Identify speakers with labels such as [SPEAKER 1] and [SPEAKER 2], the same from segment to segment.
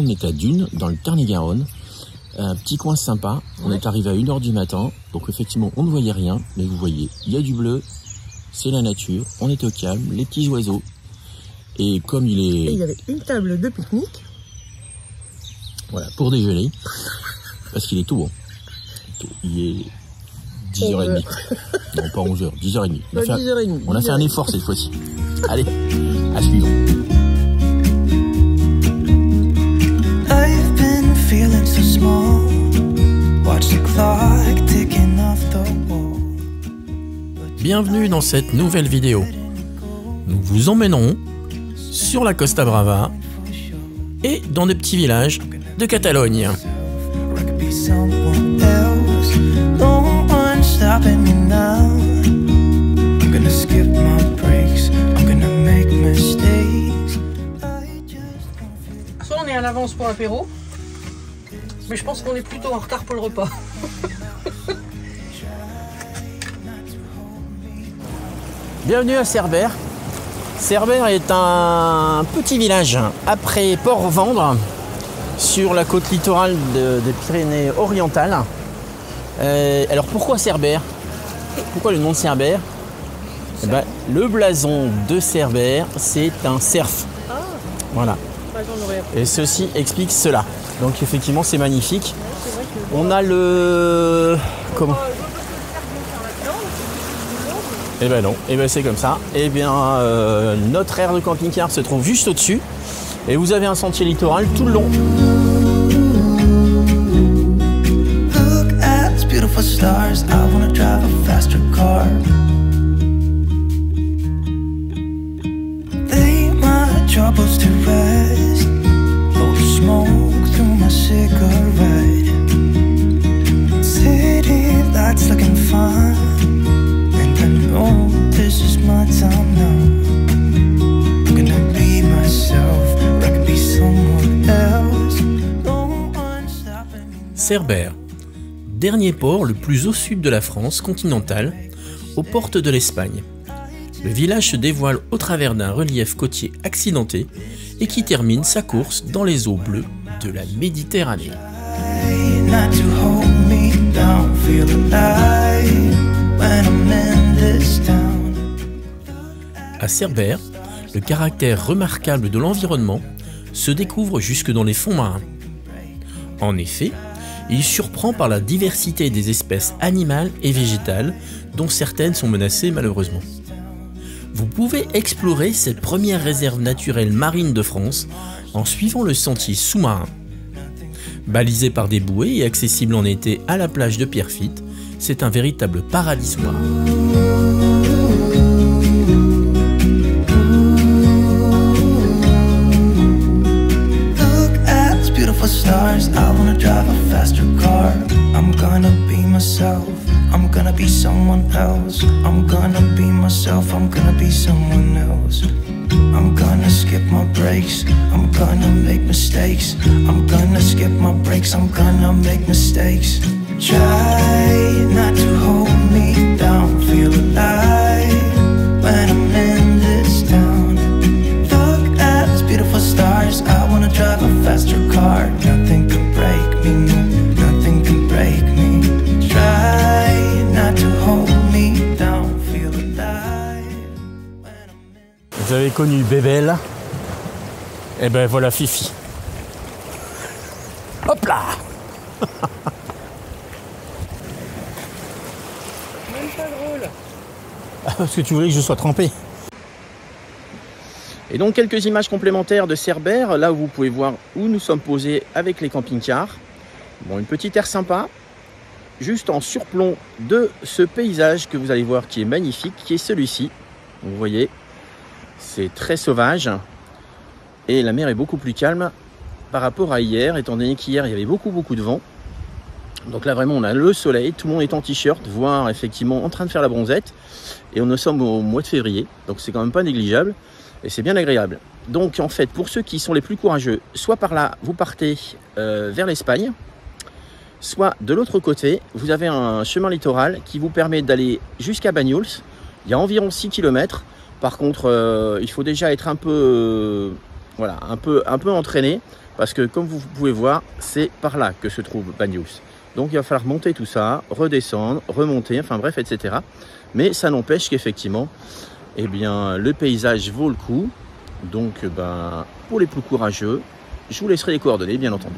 [SPEAKER 1] on est à Dunes, dans le Tarn-et-Garonne. Un petit coin sympa. On est arrivé à 1 h du matin. Donc effectivement, on ne voyait rien. Mais vous voyez, il y a du bleu. C'est la nature. On est au calme. Les petits oiseaux. Et comme il est...
[SPEAKER 2] Et il y avait une table de pique-nique.
[SPEAKER 1] Voilà, pour déjeuner. Parce qu'il est tout bon. Il est 10h30. Non, pas 11h, 10h30. On a fait un effort cette fois-ci. Allez, à suivre. Bienvenue dans cette nouvelle vidéo. Nous vous emmènerons sur la Costa Brava et dans des petits villages de Catalogne.
[SPEAKER 2] Soit on est à l'avance pour l'apéro, mais je pense qu'on est plutôt en retard pour le repas.
[SPEAKER 1] Bienvenue à Cerbère. Cerbère est un petit village après Port-Vendre, sur la côte littorale des Pyrénées-Orientales. Alors pourquoi Cerbère? Pourquoi le nom de Cerbère? Eh ben, le blason de Cerbère, c'est un cerf.
[SPEAKER 2] Ah,
[SPEAKER 1] voilà. Et ceci explique cela. Donc effectivement, c'est magnifique. On a le... Comment? Eh ben non, eh ben c'est comme ça. Eh bien, notre aire de camping-car se trouve juste au-dessus. Et vous avez un sentier littoral tout le long. Look at these beautiful stars. I wanna drive a faster car. Lay my troubles to rest. Blow the smoke through my cigarette. City lights looking fine. And I know this is my time now. I'm gonna be myself. Cerbère, dernier port le plus au sud de la France continentale, aux portes de l'Espagne. Le village se dévoile au travers d'un relief côtier accidenté et qui termine sa course dans les eaux bleues de la Méditerranée. À Cerbère, le caractère remarquable de l'environnement se découvre jusque dans les fonds marins. En effet, il surprend par la diversité des espèces animales et végétales, dont certaines sont menacées malheureusement. Vous pouvez explorer cette première réserve naturelle marine de France en suivant le sentier sous-marin. Balisé par des bouées et accessible en été à la plage de Pierrefitte, c'est un véritable paradis sous-marin. Stars, I wanna drive a faster car. I'm gonna be myself. I'm gonna be someone else. I'm gonna be myself. I'm gonna be someone else. I'm gonna skip my breaks. I'm gonna make mistakes. I'm gonna skip my breaks. I'm gonna make mistakes. Try not to hold me down. Feel alive when I'm in this town. Look at these beautiful stars. I wanna drive a faster car. Nothing can break me, no, nothing can break me. Try not to hold me down, feel alive. Vous avez connu Bébel? Eh ben voilà Fifi. Hop là.
[SPEAKER 2] Même pas drôle.
[SPEAKER 1] Parce que tu voulais que je sois trempé. Et donc quelques images complémentaires de Cerbère, là où vous pouvez voir où nous sommes posés avec les camping-cars. Bon, une petite aire sympa, juste en surplomb de ce paysage que vous allez voir qui est magnifique, qui est celui-ci. Vous voyez, c'est très sauvage et la mer est beaucoup plus calme par rapport à hier, étant donné qu'hier il y avait beaucoup de vent. Donc là vraiment on a le soleil, tout le monde est en t-shirt, voire effectivement en train de faire la bronzette. Et nous sommes au mois de février, donc c'est quand même pas négligeable. Et c'est bien agréable. Donc en fait, pour ceux qui sont les plus courageux, soit par là, vous partez vers l'Espagne, soit de l'autre côté, vous avez un chemin littoral qui vous permet d'aller jusqu'à Bagnols. Il y a environ 6 km. Par contre, il faut déjà être un peu, voilà, un peu entraîné.
[SPEAKER 3] parce que comme vous pouvez voir, c'est par là que se trouve Banyuls. Donc il va falloir monter tout ça, redescendre, remonter, enfin bref, etc. Mais ça n'empêche qu'effectivement, eh bien, le paysage vaut le coup. Donc pour les plus courageux, je vous laisserai les coordonnées, bien entendu.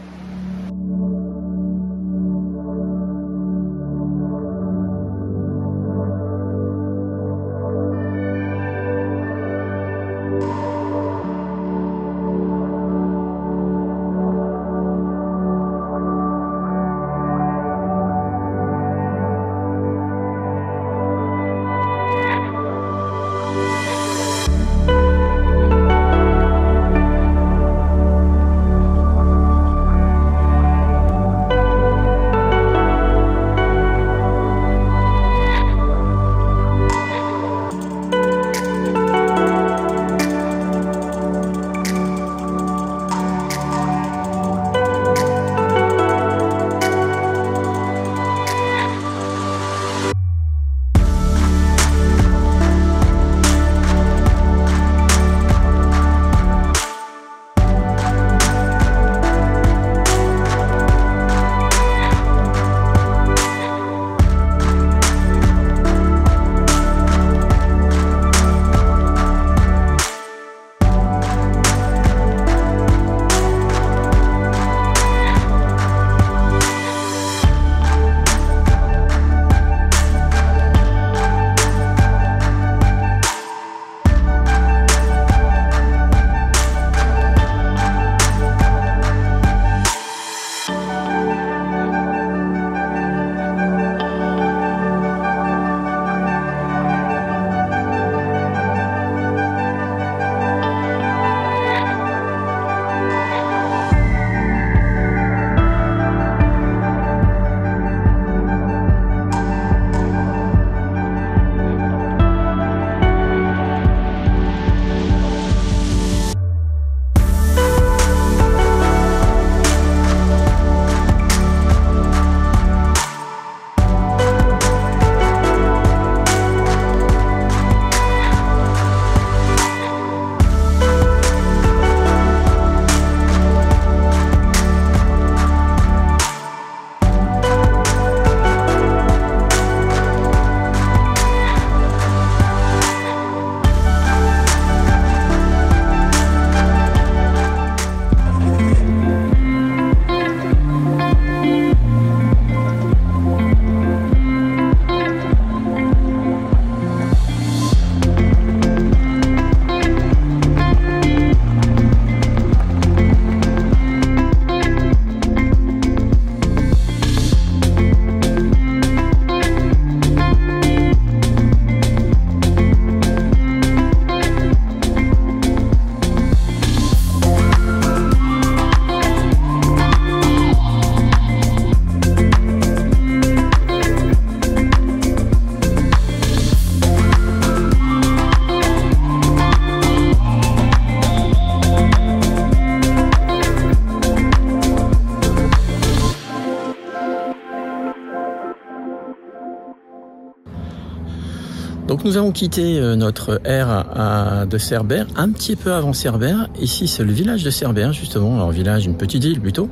[SPEAKER 3] Donc nous avons quitté notre aire de Cerbère, un petit peu avant Cerbère. Ici c'est le village de Cerbère justement, alors village, une petite île plutôt,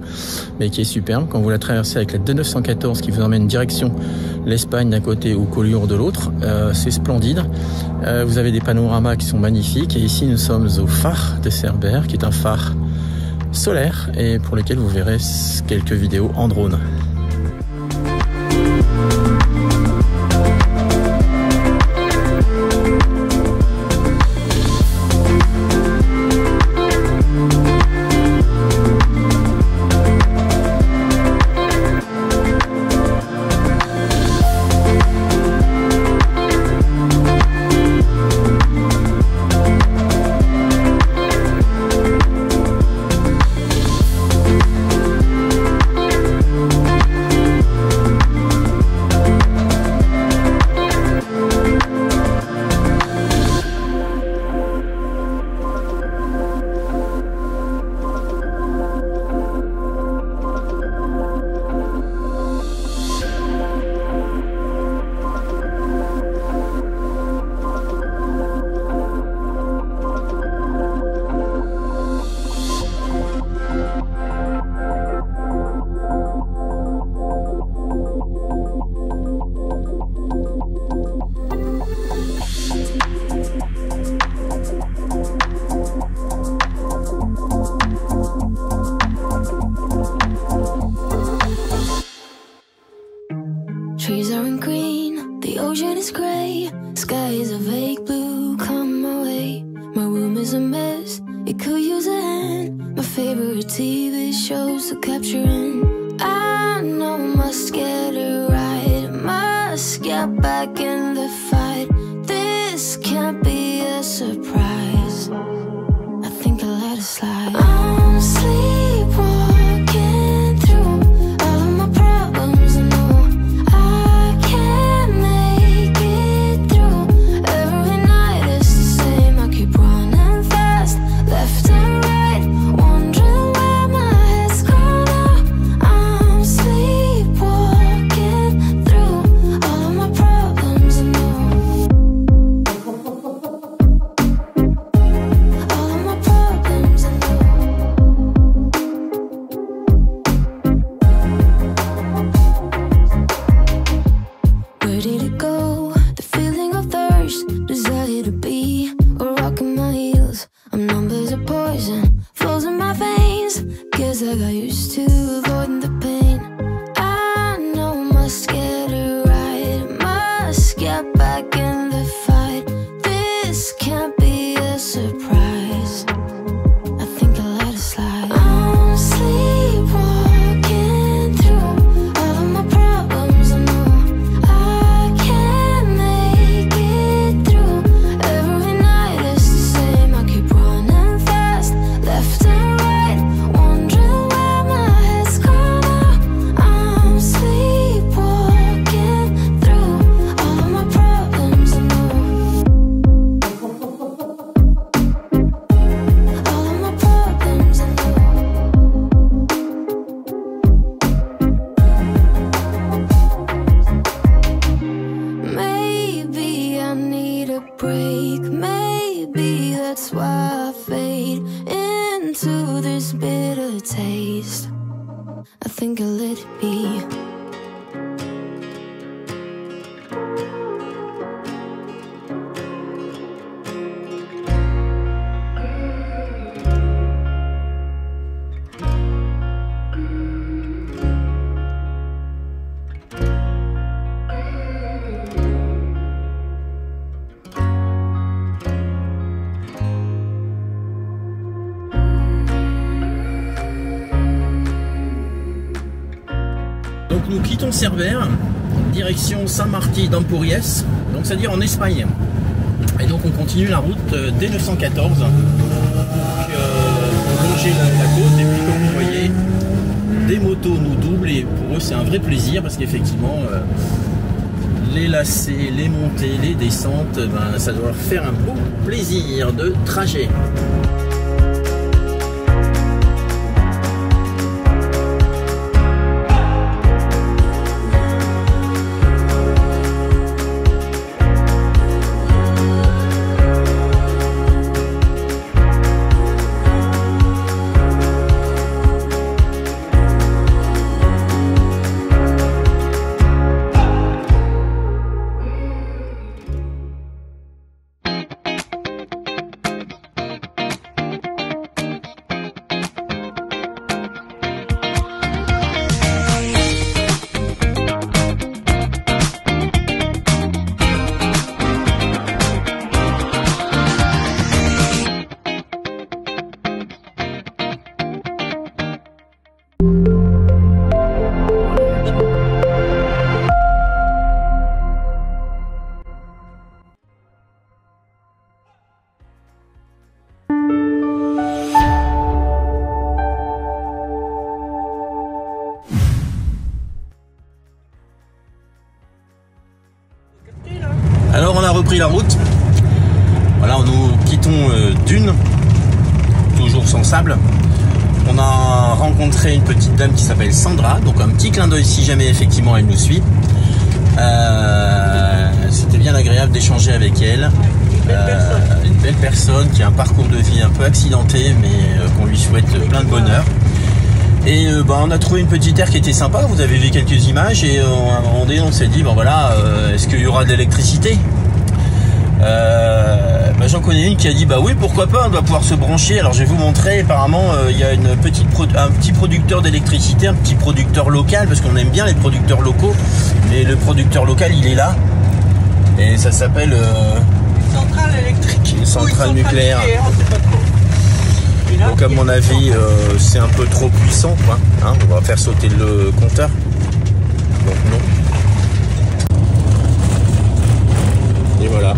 [SPEAKER 3] mais qui est superbe. Quand vous la traversez avec la D914 qui vous emmène direction l'Espagne d'un côté ou Collioure de l'autre, c'est splendide. Vous avez des panoramas qui sont magnifiques et ici nous sommes au phare de Cerbère qui est un phare solaire et pour lequel vous verrez quelques vidéos en drone.
[SPEAKER 4] Trees aren't green, the ocean is grey, sky is a vague blue, come my way. My room is a mess, it could use a hand. My favorite TV shows to capture in. I know must get it right, must get back in the fight. This can't be a surprise, I think I let it slide. I'm sleepwalking through all of my problems, I know I can't make it through. Every night is the same, I keep running fast, left and right, wondering where my head's gone now. I'm sleepwalking through all of my problems, I know. All of my problems, I know. Where did it go? The feeling of thirst, desire to be a rock in my heels. I'm numb as a poison, flows in my veins. Guess I got used to avoiding the pain. I know must get it right, must get back in the fight. This can't be a surprise, I think I let it slide. I'm sleepwalking through all of my problems, I know I can't make it through. Every night is the same, I keep running fast, left and right, wondering where my head's gone now. I'm sleepwalking through all of my problems, I know. All of my problems, I know. Maybe I need a break, maybe that's why I fade into this bitter taste. I think I'll let it be.
[SPEAKER 3] Donc nous quittons Cerbère, direction Saint-Martí d'Empúries, donc c'est-à-dire en Espagne. Et donc on continue la route dès 914, donc, pour longer la côte. Et puis comme vous voyez, des motos nous doublent et pour eux c'est un vrai plaisir parce qu'effectivement les lacets, les montées, les descentes, ben, ça doit leur faire un beau plaisir de trajet. Alors on a repris la route. Voilà, nous quittons Dunes, toujours sans sable. On a rencontré une petite dame qui s'appelle Sandra, donc un petit clin d'œil si jamais effectivement elle nous suit. C'était bien agréable d'échanger avec elle. Une belle personne qui a un parcours de vie un peu accidenté, mais qu'on lui souhaite plein de bonheur. Et on a trouvé une petite aire qui était sympa. Vous avez vu quelques images et à un moment donné on s'est dit bon voilà, est-ce qu'il y aura de l'électricité? J'en connais une qui a dit bah oui pourquoi pas, on doit pouvoir se brancher. Alors je vais vous montrer, apparemment il y a un petit producteur d'électricité, un petit producteur local, parce qu'on aime bien les producteurs locaux, et le producteur local il est là, et ça s'appelle
[SPEAKER 2] Une centrale électrique.
[SPEAKER 3] une centrale nucléaire.
[SPEAKER 2] C'est pas trop. Et là,
[SPEAKER 3] Donc à mon avis c'est un peu trop puissant quoi, hein, on va faire sauter le compteur, donc non. Et voilà.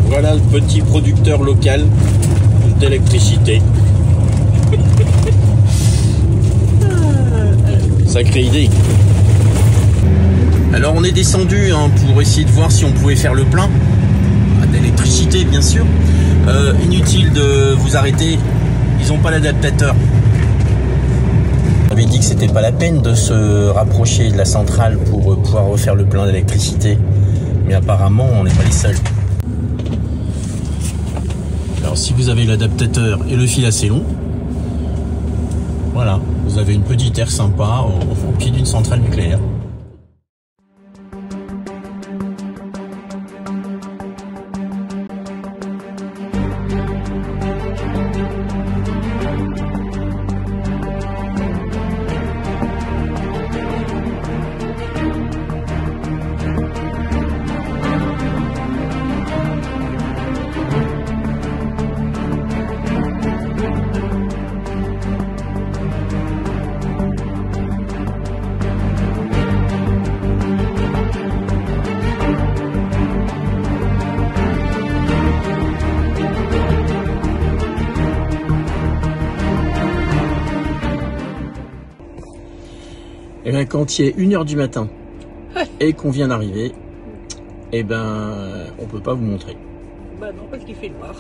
[SPEAKER 3] Voilà le petit producteur local d'électricité. Sacrée idée. Alors on est descendu hein, pour essayer de voir si on pouvait faire le plein d'électricité bien sûr. Inutile de vous arrêter, ils n'ont pas l'adaptateur. On avait dit que c'était pas la peine de se rapprocher de la centrale pour pouvoir refaire le plein d'électricité. Mais apparemment on n'est pas les seuls. Alors si vous avez l'adaptateur et le fil assez long, voilà, vous avez une petite aire sympa au pied d'une centrale nucléaire. Et bien quand il est 1 h du matin et qu'on vient d'arriver, et ben on peut pas vous montrer.
[SPEAKER 2] Bah non, parce qu'il fait noir.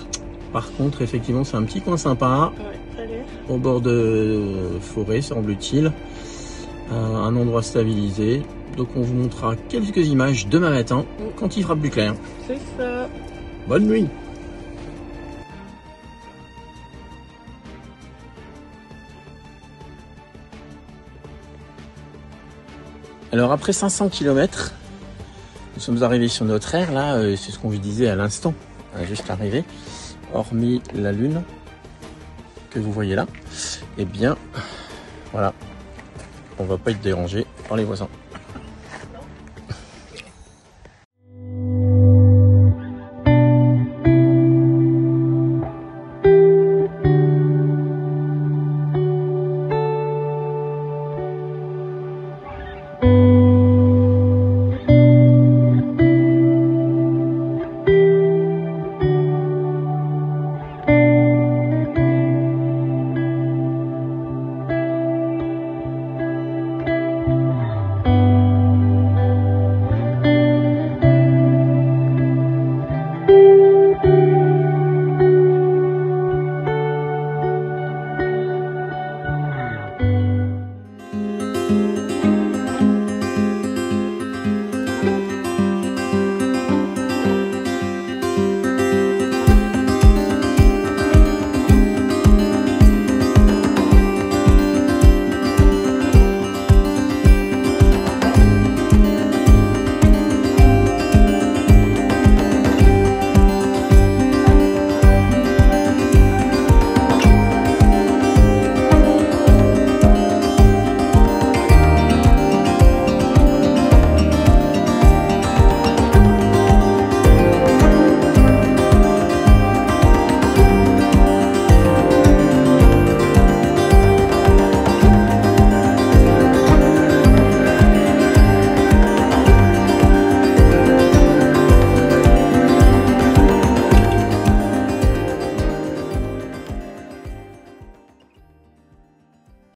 [SPEAKER 3] Par contre, effectivement, c'est un petit coin sympa,
[SPEAKER 2] Ouais, ça a l'air.
[SPEAKER 3] au bord de forêt, semble-t-il, un endroit stabilisé. Donc on vous montrera quelques images demain matin quand il fera plus clair.
[SPEAKER 2] C'est ça.
[SPEAKER 3] Bonne nuit. Alors après 500 km, nous sommes arrivés sur notre aire, là, c'est ce qu'on vous disait à l'instant, juste arrivé, hormis la lune que vous voyez là, eh bien, voilà, on va pas être dérangé par les voisins.